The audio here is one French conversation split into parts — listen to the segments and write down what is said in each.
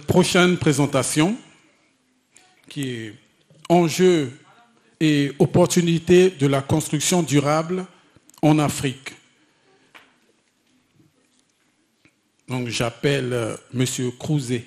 Prochaine présentation qui est enjeux et opportunités de la construction durable en Afrique. Donc j'appelle Monsieur Crouzet.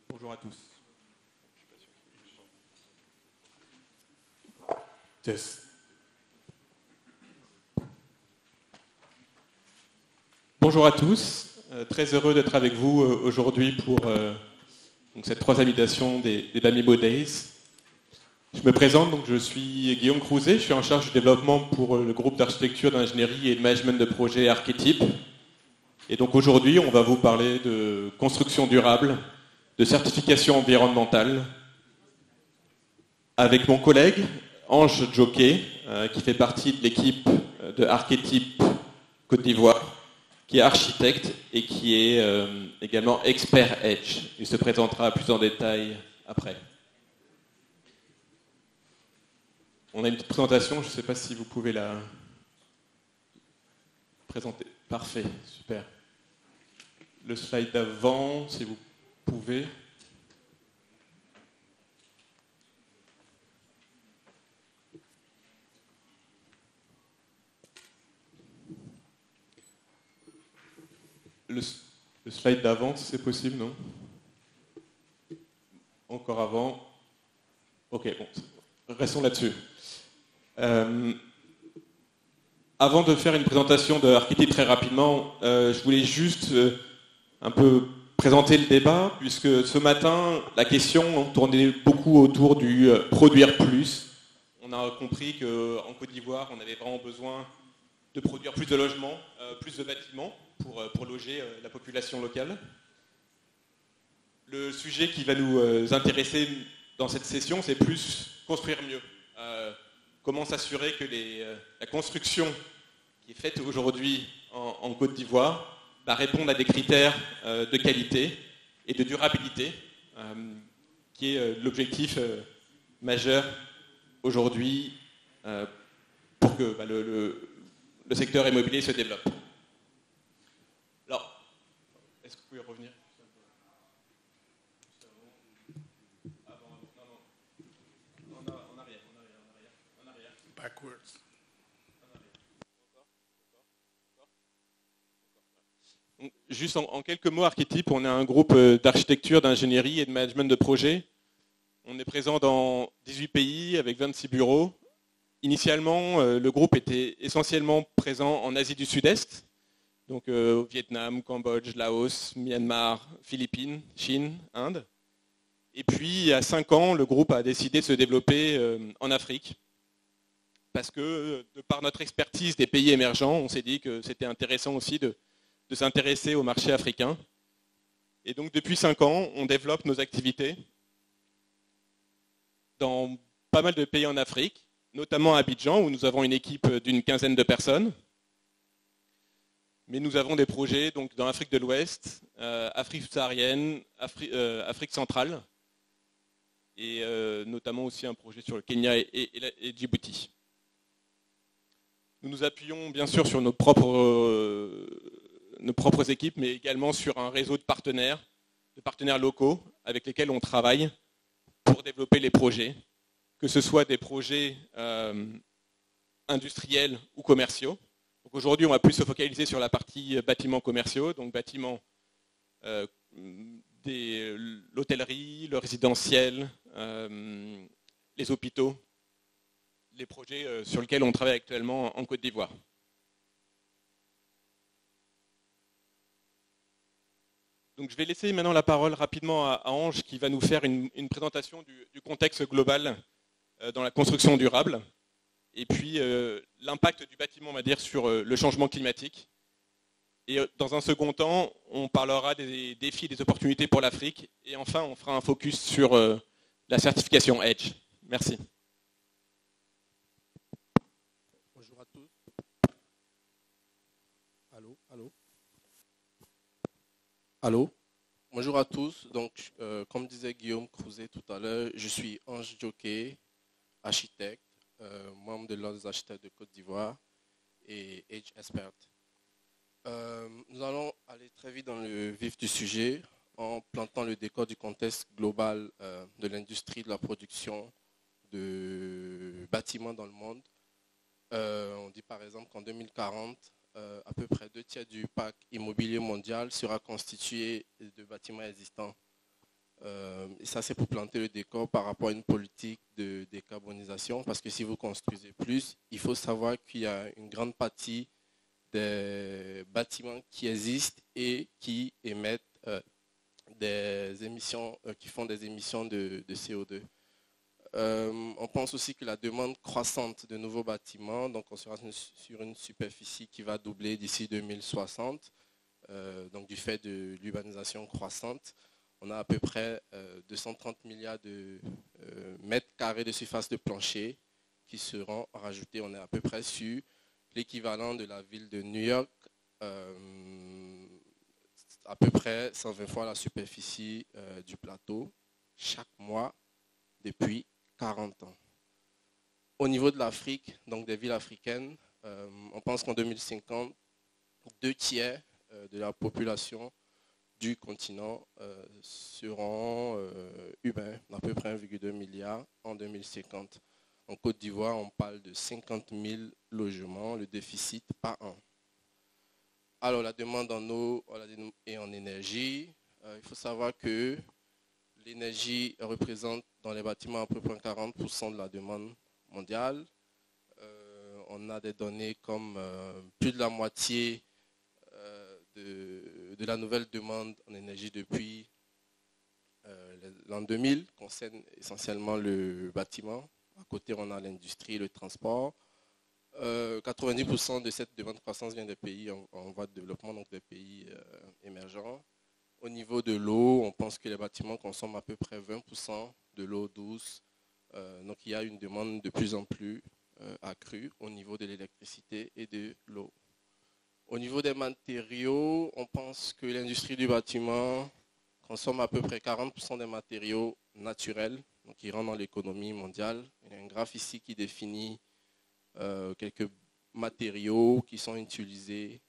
Bonjour à tous. Bonjour à tous. Très heureux d'être avec vous aujourd'hui pour cette troisième édition des Bamibo Days. Je me présente, donc je suis Guillaume Crouzet, je suis en charge du développement pour le groupe d'architecture, d'ingénierie et de management de projet Archetype. Et donc aujourd'hui, on va vous parler de construction durable, de certification environnementale, avec mon collègue Ange Djoké, qui fait partie de l'équipe de Archetype Côte d'Ivoire, qui est architecte et qui est également expert Edge. Il se présentera plus en détail après. On a une petite présentation, je ne sais pas si vous pouvez la présenter. Parfait, super. Le slide d'avant, si vous pouvez. Le slide d'avant, si c'est possible, non? Encore avant. Ok, bon, restons là-dessus. Avant de faire une présentation de Archetype très rapidement, je voulais juste un peu présenter le débat, puisque ce matin, la question tournait beaucoup autour du produire plus. On a compris qu'en Côte d'Ivoire, on avait vraiment besoin de produire plus de logements, plus de bâtiments pour loger la population locale. Le sujet qui va nous intéresser dans cette session, c'est plus construire mieux. Comment s'assurer que la construction qui est faite aujourd'hui en Côte d'Ivoire répondre à des critères de qualité et de durabilité, qui est l'objectif majeur aujourd'hui pour que le secteur immobilier se développe. Alors, est-ce que vous pouvez revenir ? En arrière. Backwards. Juste en quelques mots, Archetype, on est un groupe d'architecture, d'ingénierie et de management de projet. On est présent dans 18 pays avec 26 bureaux. Initialement, le groupe était essentiellement présent en Asie du Sud-Est, donc au Vietnam, Cambodge, Laos, Myanmar, Philippines, Chine, Inde. Et puis, il y a 5 ans, le groupe a décidé de se développer en Afrique. Parce que, de par notre expertise des pays émergents, on s'est dit que c'était intéressant aussi de s'intéresser au marché africain. Et donc, depuis 5 ans, on développe nos activités dans pas mal de pays en Afrique, notamment à Abidjan, où nous avons une équipe d'une quinzaine de personnes. Mais nous avons des projets donc, dans l'Afrique de l'Ouest, Afrique subsaharienne, Afrique centrale, et notamment aussi un projet sur le Kenya et Djibouti. Nous nous appuyons bien sûr sur nos propres équipes, mais également sur un réseau de partenaires locaux avec lesquels on travaille pour développer les projets, que ce soit des projets industriels ou commerciaux. Donc aujourd'hui, on va plus se focaliser sur la partie bâtiments commerciaux, donc bâtiments l'hôtellerie, le résidentiel, les hôpitaux, les projets sur lesquels on travaille actuellement en Côte d'Ivoire. Donc je vais laisser maintenant la parole rapidement à Ange qui va nous faire une présentation du contexte global dans la construction durable et puis l'impact du bâtiment, on va dire, sur le changement climatique. Et dans un second temps, on parlera des défis et des opportunités pour l'Afrique. Et enfin, on fera un focus sur la certification EDGE. Merci. Bonjour à tous. Allô, allô. Allô. Bonjour à tous. Donc, comme disait Guillaume Crouzet tout à l'heure, je suis Ange Djoké, architecte, membre de l'Ordre des architectes de Côte d'Ivoire et EDGE Expert. Nous allons aller très vite dans le vif du sujet en plantant le décor du contexte global de l'industrie de la production de bâtiments dans le monde. On dit par exemple qu'en 2040, à peu près 2/3 du parc immobilier mondial sera constitué de bâtiments existants. Et ça, c'est pour planter le décor par rapport à une politique de décarbonisation, parce que si vous construisez plus, il faut savoir qu'il y a une grande partie des bâtiments qui existent et qui émettent des émissions, qui font des émissions de CO2. On pense aussi que la demande croissante de nouveaux bâtiments, donc on sera sur une superficie qui va doubler d'ici 2060, donc du fait de l'urbanisation croissante. On a à peu près 230 milliards de mètres carrés de surface de plancher qui seront rajoutés. On est à peu près sur l'équivalent de la ville de New York, à peu près 120 fois la superficie du plateau chaque mois depuis 40 ans. Au niveau de l'Afrique, donc des villes africaines, on pense qu'en 2050, 2/3 de la population du continent seront urbains, à peu près 1,2 milliard en 2050. En Côte d'Ivoire, on parle de 50 000 logements, le déficit par an. Alors, la demande en eau et en énergie, il faut savoir que l'énergie représente dans les bâtiments à peu près 40% de la demande mondiale. On a des données comme plus de la moitié de la nouvelle demande en énergie depuis l'an 2000 concerne essentiellement le bâtiment. À côté, on a l'industrie et le transport. 90% de cette demande de croissance vient des pays en voie de développement, donc des pays émergents. Au niveau de l'eau, on pense que les bâtiments consomment à peu près 20% de l'eau douce. Donc il y a une demande de plus en plus accrue au niveau de l'électricité et de l'eau. Au niveau des matériaux, on pense que l'industrie du bâtiment consomme à peu près 40% des matériaux naturels, donc qui rentrent dans l'économie mondiale. Il y a un graphe ici qui définit quelques matériaux qui sont utilisés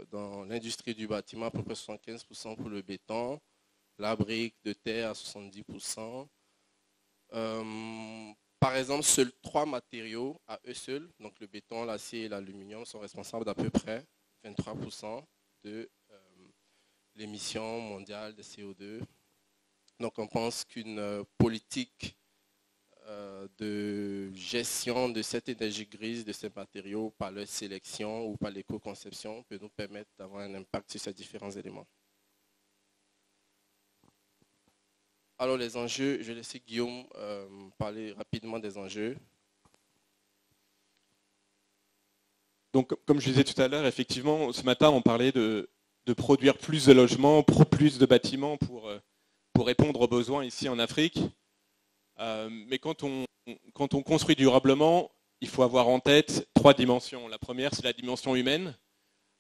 dans l'industrie du bâtiment, à peu près 75% pour le béton, la brique de terre à 70%. Par exemple, seuls 3 matériaux à eux seuls, donc le béton, l'acier et l'aluminium, sont responsables d'à peu près 23% de l'émission mondiale de CO2. Donc on pense qu'une politique de gestion de cette énergie grise, de ces matériaux, par leur sélection ou par l'éco-conception, peut nous permettre d'avoir un impact sur ces différents éléments. Alors les enjeux, je vais laisser Guillaume parler rapidement des enjeux. Donc, comme je disais tout à l'heure, effectivement, ce matin, on parlait de produire plus de logements, plus de bâtiments pour répondre aux besoins ici en Afrique. Mais quand on construit durablement, il faut avoir en tête 3 dimensions. La première, c'est la dimension humaine.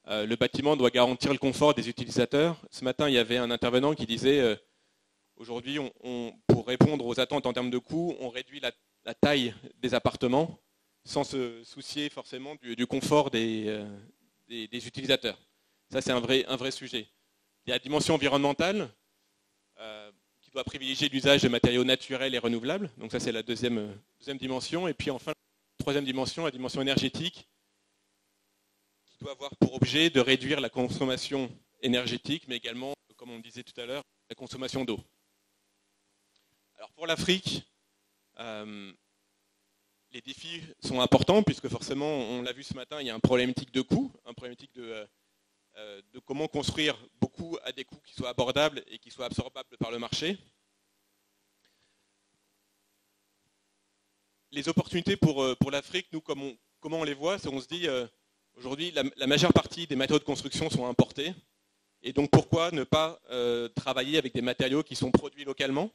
Le bâtiment doit garantir le confort des utilisateurs. Ce matin, il y avait un intervenant qui disait aujourd'hui, pour répondre aux attentes en termes de coûts, on réduit la taille des appartements sans se soucier forcément du confort des utilisateurs. Ça, c'est un vrai sujet. Il y a la dimension environnementale qui doit privilégier l'usage de matériaux naturels et renouvelables. Donc ça, c'est la deuxième dimension. Et puis enfin, la troisième dimension, la dimension énergétique, qui doit avoir pour objet de réduire la consommation énergétique, mais également, comme on le disait tout à l'heure, la consommation d'eau. Alors pour l'Afrique, les défis sont importants puisque forcément, on l'a vu ce matin, il y a un problématique de coût, un problématique de comment construire beaucoup à des coûts qui soient abordables et qui soient absorbables par le marché. Les opportunités pour l'Afrique, nous, comment on les voit, c'est on se dit, aujourd'hui, la majeure partie des matériaux de construction sont importés. Et donc, pourquoi ne pas travailler avec des matériaux qui sont produits localement?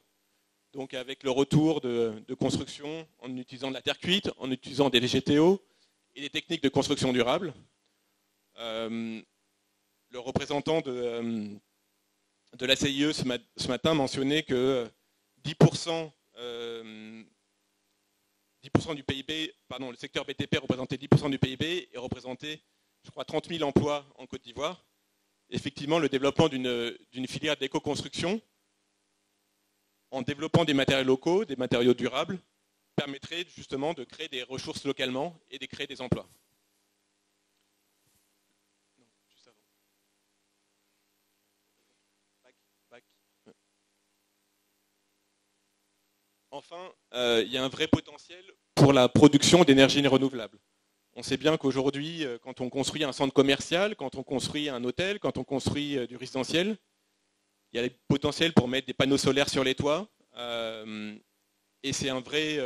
Donc, avec le retour de construction en utilisant de la terre cuite, en utilisant des végétaux et des techniques de construction durable. Le représentant de la CIE ce matin mentionnait que 10% du PIB, pardon, le secteur BTP représentait 10% du PIB et représentait, je crois, 30 000 emplois en Côte d'Ivoire. Effectivement, le développement d'une filière d'éco-construction, en développant des matériaux locaux, des matériaux durables, permettrait justement de créer des ressources localement et de créer des emplois. Enfin, il y a un vrai potentiel pour la production d'énergie renouvelable. On sait bien qu'aujourd'hui, quand on construit un centre commercial, quand on construit un hôtel, quand on construit du résidentiel, il y a le potentiel pour mettre des panneaux solaires sur les toits. Et c'est une vraie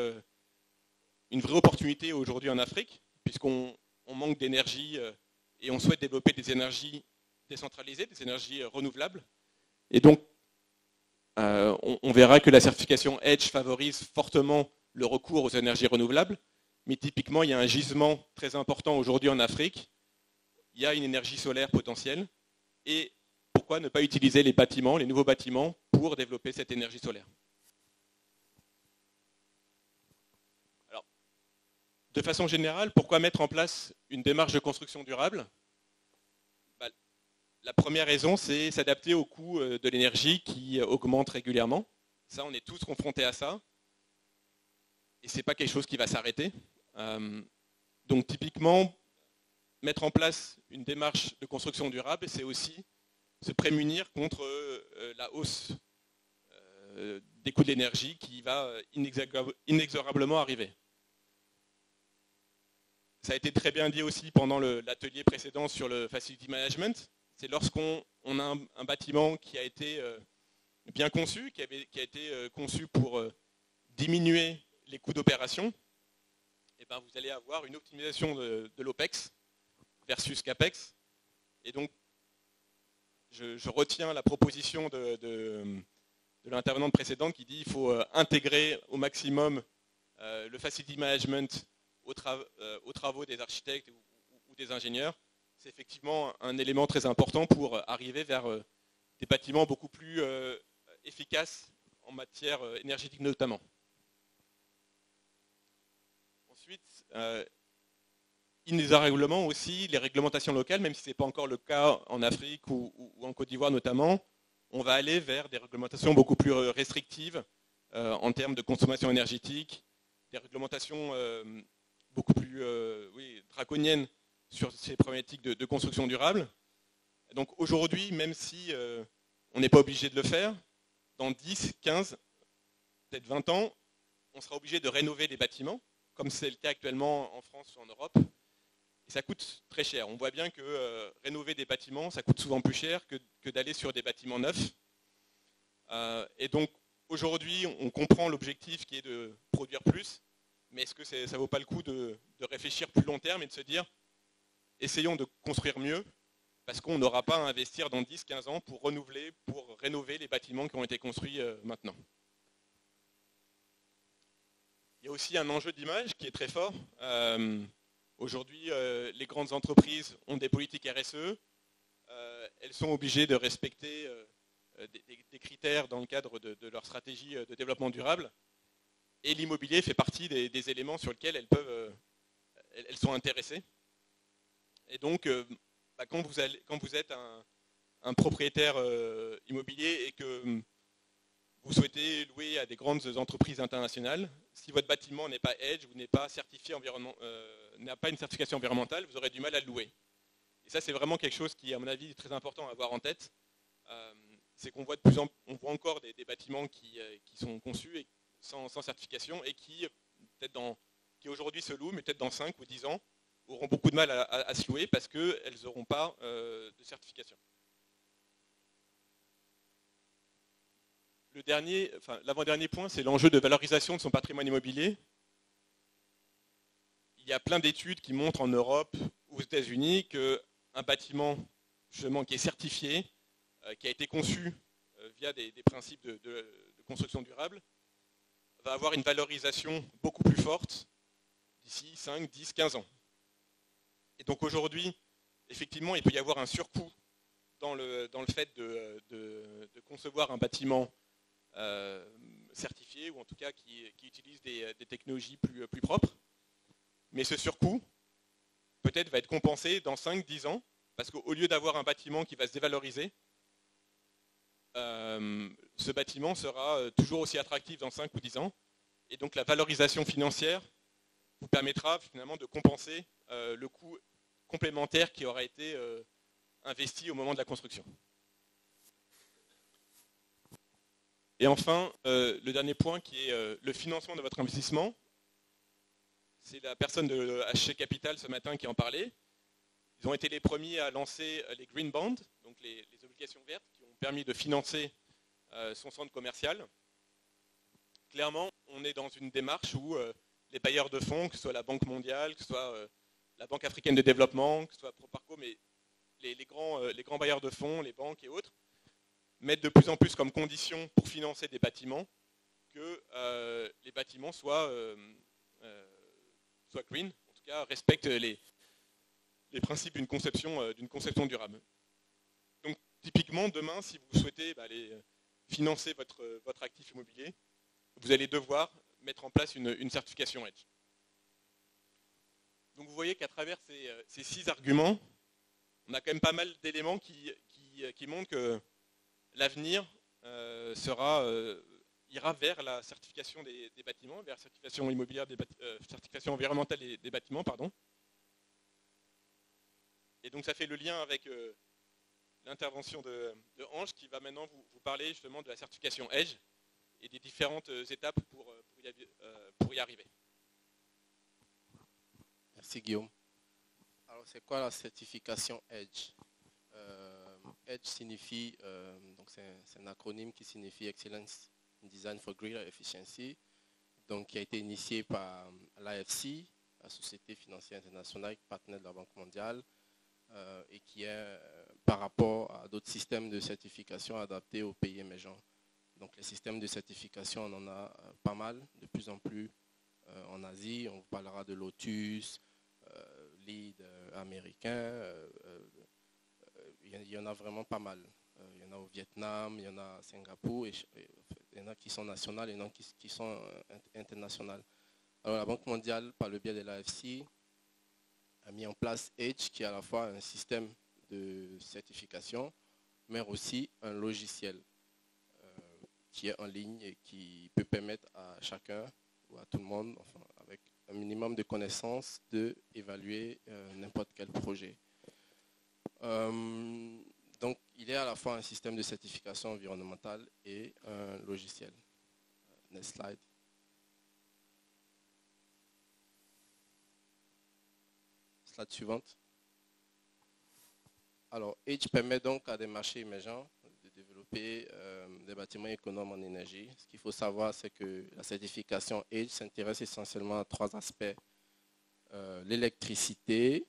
opportunité aujourd'hui en Afrique, puisqu'on manque d'énergie et on souhaite développer des énergies décentralisées, des énergies renouvelables. Et donc, on verra que la certification EDGE favorise fortement le recours aux énergies renouvelables, mais typiquement, il y a un gisement très important aujourd'hui en Afrique. Il y a une énergie solaire potentielle. Et pourquoi ne pas utiliser les bâtiments, les nouveaux bâtiments, pour développer cette énergie solaire? Alors, de façon générale, pourquoi mettre en place une démarche de construction durable? La première raison, c'est s'adapter au coût de l'énergie qui augmente régulièrement. Ça, on est tous confrontés à ça. Et ce n'est pas quelque chose qui va s'arrêter. Donc typiquement, mettre en place une démarche de construction durable, c'est aussi se prémunir contre la hausse des coûts de l'énergie qui va inexorablement arriver. Ça a été très bien dit aussi pendant l'atelier précédent sur le facility management. C'est lorsqu'on a un bâtiment qui a été bien conçu, qui a été conçu pour diminuer les coûts d'opération, et ben vous allez avoir une optimisation de l'OPEX versus CAPEX. Et donc, je retiens la proposition de l'intervenante précédente qui dit qu'il faut intégrer au maximum le facility management aux travaux des architectes ou des ingénieurs. C'est effectivement un élément très important pour arriver vers des bâtiments beaucoup plus efficaces en matière énergétique notamment. Ensuite, inexorablement aussi les réglementations locales, même si ce n'est pas encore le cas en Afrique ou en Côte d'Ivoire notamment, on va aller vers des réglementations beaucoup plus restrictives en termes de consommation énergétique, des réglementations beaucoup plus draconiennes sur ces problématiques de construction durable. Donc aujourd'hui, même si on n'est pas obligé de le faire, dans 10, 15, peut-être 20 ans, on sera obligé de rénover les bâtiments, comme c'est le cas actuellement en France ou en Europe. Et ça coûte très cher. On voit bien que rénover des bâtiments, ça coûte souvent plus cher que d'aller sur des bâtiments neufs. Et donc aujourd'hui, on comprend l'objectif qui est de produire plus, mais est-ce que ça ne vaut pas le coup de réfléchir plus long terme et de se dire essayons de construire mieux, parce qu'on n'aura pas à investir dans 10-15 ans pour renouveler, pour rénover les bâtiments qui ont été construits maintenant. Il y a aussi un enjeu d'image qui est très fort. Aujourd'hui, les grandes entreprises ont des politiques RSE. Elles sont obligées de respecter des critères dans le cadre de leur stratégie de développement durable. Et l'immobilier fait partie des éléments sur lesquels elles sont intéressées. Et donc, quand vous êtes un propriétaire immobilier et que vous souhaitez louer à des grandes entreprises internationales, si votre bâtiment n'est pas EDGE, vous n'êtes pas certifié n'a pas une certification environnementale, vous aurez du mal à le louer. Et ça, c'est vraiment quelque chose qui, à mon avis, est très important à avoir en tête. C'est qu'on voit voit encore des bâtiments qui sont conçus sans certification et qui aujourd'hui se louent, mais peut-être dans 5 ou 10 ans, auront beaucoup de mal à se louer parce qu'elles n'auront pas de certification. L'avant-dernier point, c'est l'enjeu de valorisation de son patrimoine immobilier. Il y a plein d'études qui montrent en Europe ou aux États-Unis qu'un bâtiment justement, qui est certifié, qui a été conçu via des principes de construction durable, va avoir une valorisation beaucoup plus forte d'ici 5, 10, 15 ans. Et donc aujourd'hui, effectivement, il peut y avoir un surcoût dans le fait de concevoir un bâtiment certifié, ou en tout cas qui utilise des technologies plus propres. Mais ce surcoût, peut-être, va être compensé dans 5-10 ans, parce qu'au lieu d'avoir un bâtiment qui va se dévaloriser, ce bâtiment sera toujours aussi attractif dans 5 ou 10 ans. Et donc la valorisation financière vous permettra finalement de compenser le coût complémentaire qui aura été investi au moment de la construction. Et enfin, le dernier point qui est le financement de votre investissement. C'est la personne de HC Capital ce matin qui en parlait. Ils ont été les premiers à lancer les Green Bonds, donc les obligations vertes, qui ont permis de financer son centre commercial. Clairement, on est dans une démarche où les bailleurs de fonds, que ce soit la Banque mondiale, que ce soit la Banque africaine de développement, que ce soit Proparco, mais les grands bailleurs de fonds, les banques et autres, mettent de plus en plus comme condition pour financer des bâtiments que les bâtiments soient green, en tout cas respectent les principes d'une conception durable. Donc typiquement, demain, si vous souhaitez aller financer votre actif immobilier, vous allez devoir mettre en place une certification EDGE. Donc vous voyez qu'à travers ces 6 arguments, on a quand même pas mal d'éléments qui montrent que l'avenir ira vers la certification des bâtiments, vers la certification immobilière, certification environnementale des bâtiments, pardon. Et donc ça fait le lien avec l'intervention de Ange qui va maintenant vous parler justement de la certification EDGE et des différentes étapes pour y arriver. Merci Guillaume. Alors c'est quoi la certification EDGE? EDGE signifie, donc c'est un acronyme qui signifie Excellence in Design for Greater Efficiency, donc qui a été initié par l'AFC, la Société financière internationale, partenaire de la Banque mondiale, et qui est par rapport à d'autres systèmes de certification adaptés aux pays émergents. Donc les systèmes de certification, on en a pas mal, de plus en plus en Asie. On vous parlera de Lotus, LEED américain. Il y en a vraiment pas mal. Il y en a au Vietnam, il y en a à Singapour, il y en a qui sont nationales et il y en a qui sont internationales. Alors la Banque mondiale, par le biais de l'AFC, a mis en place EDGE, qui est à la fois un système de certification, mais aussi un logiciel qui est en ligne et qui peut permettre à chacun ou à tout le monde, enfin, avec un minimum de connaissances, d'évaluer n'importe quel projet. Donc, il est à la fois un système de certification environnementale et un logiciel. Next slide. Slide suivante. Alors, EDGE permet donc à des marchés émergents de développer des bâtiments économes en énergie. Ce qu'il faut savoir, c'est que la certification EDGE s'intéresse essentiellement à 3 aspects. L'électricité,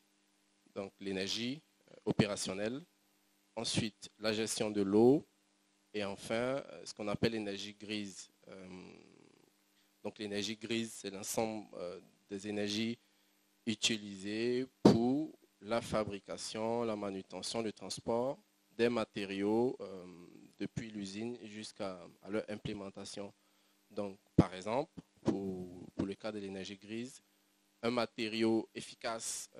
donc l'énergie opérationnelle. Ensuite, la gestion de l'eau. Et enfin, ce qu'on appelle l'énergie grise. Donc l'énergie grise, c'est l'ensemble des énergies utilisées pour la fabrication, la manutention, le transport des matériaux depuis l'usine jusqu'à leur implémentation. Donc, par exemple, pour le cas de l'énergie grise, un matériau efficace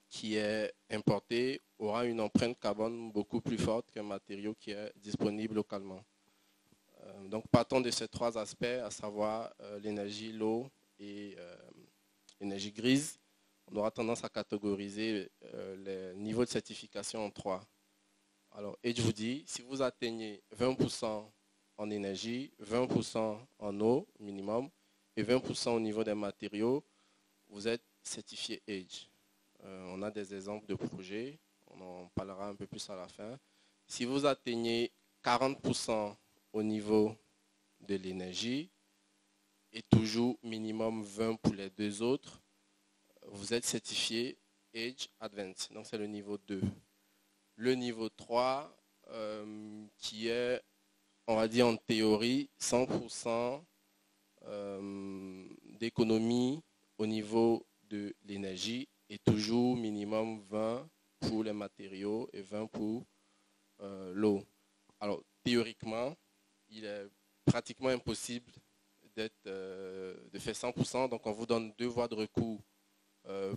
qui est importé aura une empreinte carbone beaucoup plus forte qu'un matériau qui est disponible localement. Donc, partons de ces 3 aspects, à savoir l'énergie, l'eau et l'énergie grise. On aura tendance à catégoriser les niveaux de certification en 3. Alors, et je vous dis, si vous atteignez 20% en énergie, 20% en eau minimum et 20% au niveau des matériaux, vous êtes certifié Edge. On a des exemples de projets, on en parlera un peu plus à la fin. Si vous atteignez 40% au niveau de l'énergie et toujours minimum 20 pour les deux autres, vous êtes certifié Edge Advanced, donc c'est le niveau 2. Le niveau 3, qui est, on va dire en théorie, 100% d'économie au niveau de l'énergie et toujours minimum 20 pour les matériaux et 20 pour l'eau. Alors, théoriquement, il est pratiquement impossible de faire 100%, donc on vous donne 2 voies de recours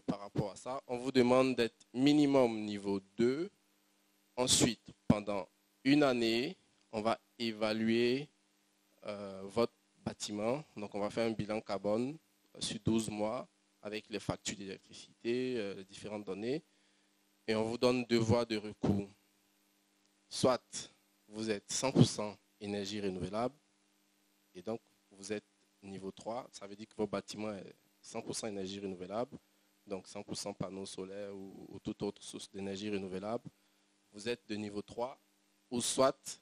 par rapport à ça. On vous demande d'être minimum niveau 2. Ensuite, pendant une année, on va évaluer votre bâtiment. Donc, on va faire un bilan carbone sur 12 mois avec les factures d'électricité, les différentes données. Et on vous donne 2 voies de recours. Soit vous êtes 100% énergie renouvelable et donc vous êtes niveau 3. Ça veut dire que votre bâtiment est 100% énergie renouvelable, donc 100% panneaux solaires ou toute autre source d'énergie renouvelable. Vous êtes de niveau 3, ou soit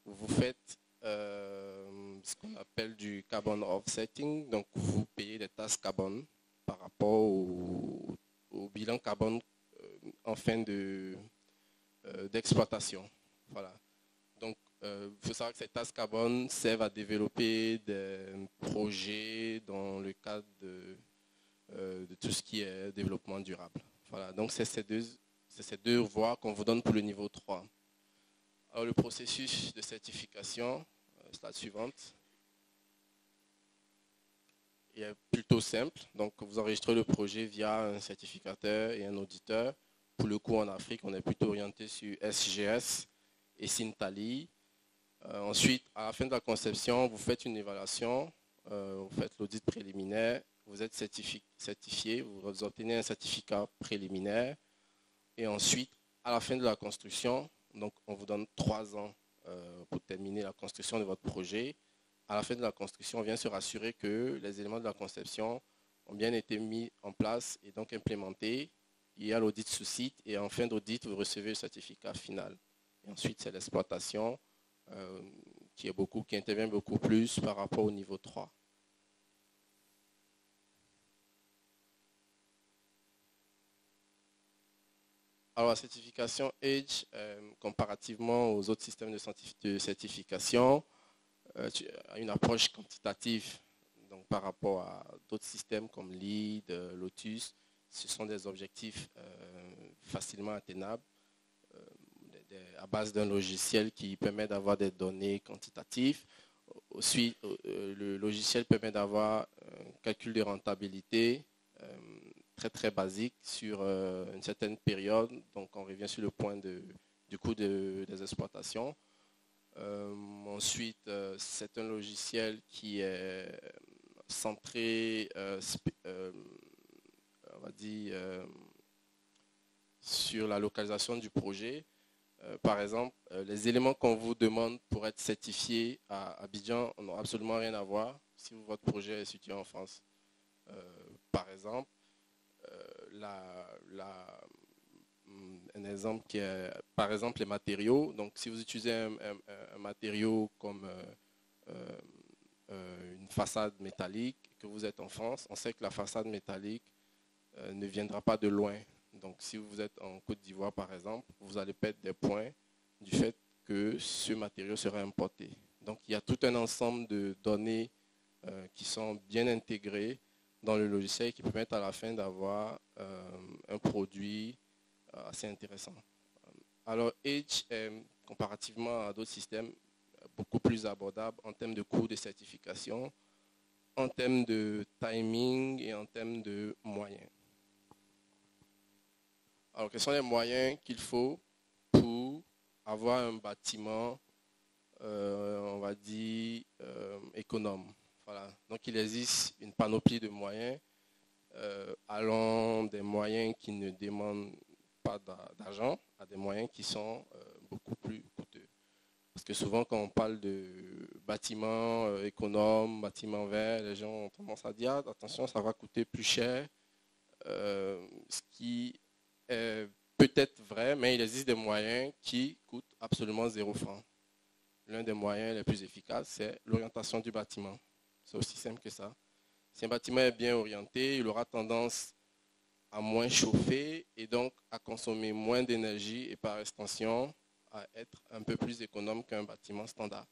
vous faites ce qu'on appelle du carbon offsetting, donc vous payez des taxes carbone par rapport au bilan carbone en fin d'exploitation. Voilà. Donc, il faut savoir que ces taxes carbone servent à développer des projets dans le cadre de tout ce qui est développement durable. Voilà. Donc, c'est ces deux voies qu'on vous donne pour le niveau 3. Alors, le processus de certification, slide suivante, est plutôt simple. Donc, vous enregistrez le projet via un certificateur et un auditeur. Pour le coup, en Afrique, on est plutôt orienté sur SGS et Sintali. Ensuite, à la fin de la conception, vous faites une évaluation, vous faites l'audit préliminaire, vous êtes certifié, vous obtenez un certificat préliminaire. Et ensuite, à la fin de la construction, donc on vous donne 3 ans pour terminer la construction de votre projet. À la fin de la construction, on vient se rassurer que les éléments de la conception ont bien été mis en place et donc implémentés. Il y a l'audit sous site et en fin d'audit, vous recevez le certificat final. Et ensuite, c'est l'exploitation qui intervient beaucoup plus par rapport au niveau 3. Alors, la certification Edge, comparativement aux autres systèmes de certification, a une approche quantitative. Donc, par rapport à d'autres systèmes comme LEED, Lotus, ce sont des objectifs facilement atteignables à base d'un logiciel qui permet d'avoir des données quantitatives. Aussi, le logiciel permet d'avoir un calcul de rentabilité très très basique sur une certaine période. Donc on revient sur le point du coût des exploitations. Ensuite, c'est un logiciel qui est centré, on va dire, sur la localisation du projet. Par exemple, les éléments qu'on vous demande pour être certifié à Abidjan n'ont absolument rien à voir si votre projet est situé en France. Par exemple, un exemple qui est, par exemple, les matériaux. Donc, si vous utilisez un matériau comme une façade métallique, que vous êtes en France, on sait que la façade métallique ne viendra pas de loin. Donc, si vous êtes en Côte d'Ivoire, par exemple, vous allez perdre des points du fait que ce matériau sera importé. Donc, il y a tout un ensemble de données qui sont bien intégrées dans le logiciel qui permettent à la fin d'avoir un produit assez intéressant. Alors, Edge est, comparativement à d'autres systèmes, beaucoup plus abordable en termes de coûts de certification, en termes de timing et en termes de moyens. Alors, quels sont les moyens qu'il faut pour avoir un bâtiment, on va dire, économe? Voilà. Donc, il existe une panoplie de moyens, allant des moyens qui ne demandent pas d'argent à des moyens qui sont beaucoup plus coûteux. Parce que souvent, quand on parle de bâtiments économes, bâtiments verts, les gens ont tendance à dire, attention, ça va coûter plus cher ce qui est peut-être vrai, mais il existe des moyens qui coûtent absolument 0 francs. L'un des moyens les plus efficaces, c'est l'orientation du bâtiment. C'est aussi simple que ça. Si un bâtiment est bien orienté, il aura tendance à moins chauffer et donc à consommer moins d'énergie et par extension à être un peu plus économe qu'un bâtiment standard.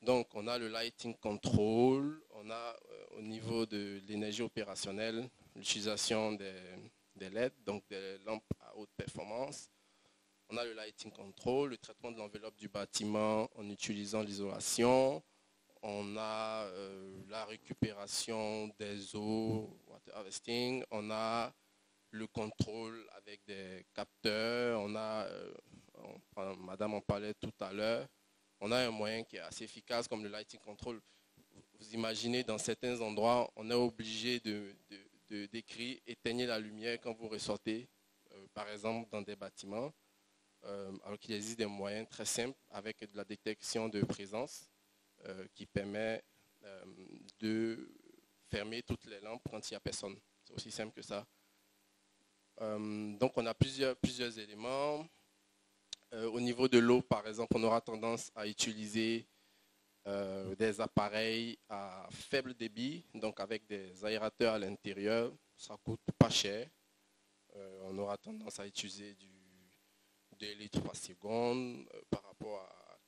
Donc on a le lighting control, on a au niveau de l'énergie opérationnelle l'utilisation des LED, donc des lampes à haute performance. On a le lighting control, le traitement de l'enveloppe du bâtiment en utilisant l'isolation. On a la récupération des eaux, water harvesting. On a le contrôle avec des capteurs. On a, madame en parlait tout à l'heure, on a un moyen qui est assez efficace comme le lighting control. Vous imaginez, dans certains endroits, on est obligé d'écrire « éteignez la lumière quand vous ressortez », par exemple dans des bâtiments. Alors qu'il existe des moyens très simples avec de la détection de présence qui permet de fermer toutes les lampes quand il n'y a personne. C'est aussi simple que ça. Donc on a plusieurs éléments. Au niveau de l'eau, par exemple, on aura tendance à utiliser des appareils à faible débit, donc avec des aérateurs à l'intérieur. Ça ne coûte pas cher. On aura tendance à utiliser 2 litres par seconde par rapport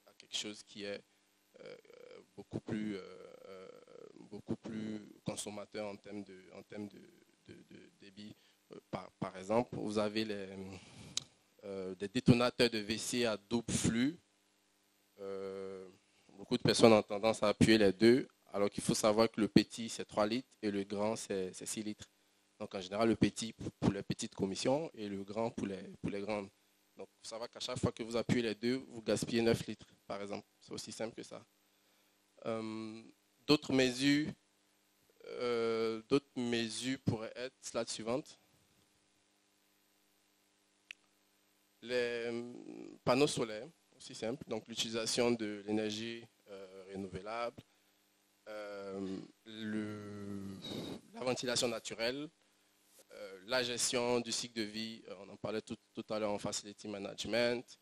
à quelque chose qui est beaucoup plus consommateur en termes de débit. Par exemple, vous avez des détonateurs de WC à double flux. Beaucoup de personnes ont tendance à appuyer les deux, alors qu'il faut savoir que le petit, c'est 3 litres et le grand, c'est 6 litres. Donc, en général, le petit pour les petites commissions et le grand pour les grandes. Donc, il faut savoir qu'à chaque fois que vous appuyez les deux, vous gaspillez 9 litres, par exemple. C'est aussi simple que ça. D'autres mesures pourraient être, slide suivante. Les panneaux solaires, aussi simple. Donc, l'utilisation de l'énergie renouvelable, la ventilation naturelle, la gestion du cycle de vie, on en parlait tout à l'heure en facility management,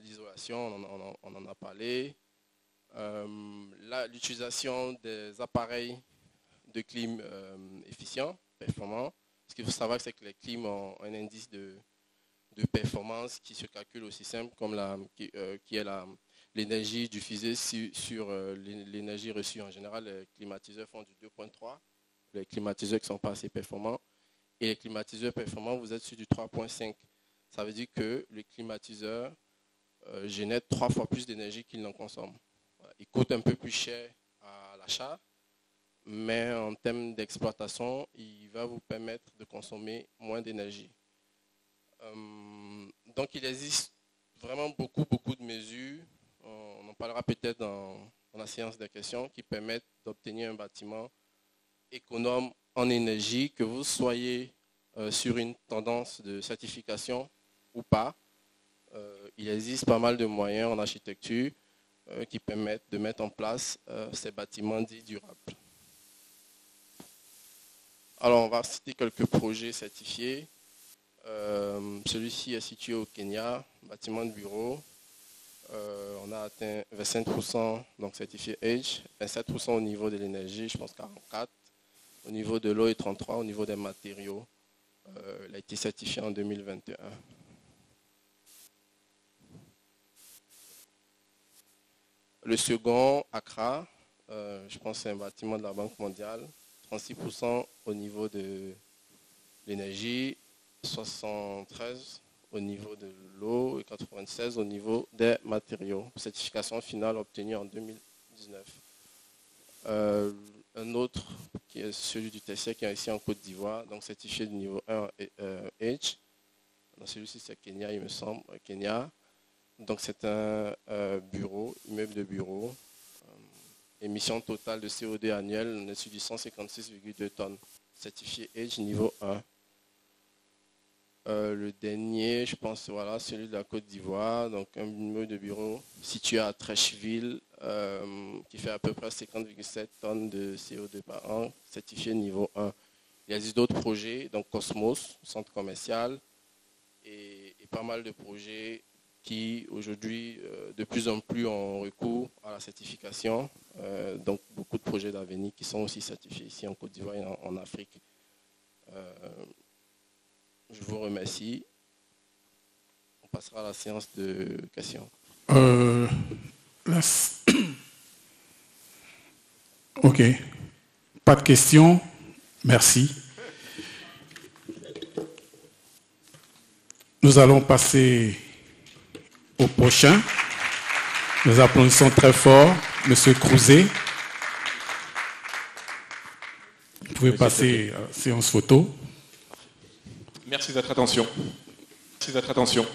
l'isolation, on en a parlé, l'utilisation des appareils de clim efficients, performants. Ce qu'il faut savoir, c'est que les clims ont un indice de performance qui se calcule aussi simple comme qui est l'énergie diffusée sur l'énergie reçue. En général, les climatiseurs font du 2.3. Les climatiseurs qui ne sont pas assez performants. Et les climatiseurs performants, vous êtes sur du 3.5. Ça veut dire que les climatiseurs génèrent 3 fois plus d'énergie qu'ils n'en consomment. Voilà. Ils coûtent un peu plus cher à l'achat, mais en termes d'exploitation, il va vous permettre de consommer moins d'énergie. Donc il existe vraiment beaucoup de mesures. On en parlera peut-être dans la séance des questions qui permettent d'obtenir un bâtiment économe en énergie, que vous soyez sur une tendance de certification ou pas. Il existe pas mal de moyens en architecture qui permettent de mettre en place ces bâtiments dits durables. Alors on va citer quelques projets certifiés. Celui-ci est situé au Kenya, bâtiment de bureau. On a atteint 25%, donc certifié Edge, 27% au niveau de l'énergie, je pense 44%. Au niveau de l'eau et 33%, au niveau des matériaux. Il a été certifié en 2021. Le second, Accra, je pense que c'est un bâtiment de la Banque mondiale. 36% au niveau de l'énergie, 73% au niveau de l'eau et 96% au niveau des matériaux. Certification finale obtenue en 2019. Un autre qui est celui du TCE qui est ici en Côte d'Ivoire, donc certifié de niveau 1 H. Celui-ci c'est Kenya, il me semble, Kenya. Donc c'est un bureau, immeuble de bureau. Émission totale de CO2 annuelle, on est sur du 156,2 tonnes. Certifié H niveau 1. Le dernier, je pense, voilà, celui de la Côte d'Ivoire, donc un immeuble de bureau situé à Trècheville, qui fait à peu près 50,7 tonnes de CO2 par an, certifié niveau 1. Il existe d'autres projets, donc Cosmos, centre commercial, et pas mal de projets qui aujourd'hui de plus en plus ont recours à la certification. Donc beaucoup de projets d'avenir qui sont aussi certifiés ici en Côte d'Ivoire et en Afrique. Je vous remercie. On passera à la séance de questions. Ok. Pas de questions. Merci. Nous allons passer au prochain. Nous applaudissons très fort Monsieur Crouzet. Vous pouvez passer à la séance photo. Merci de votre attention. Merci de votre attention.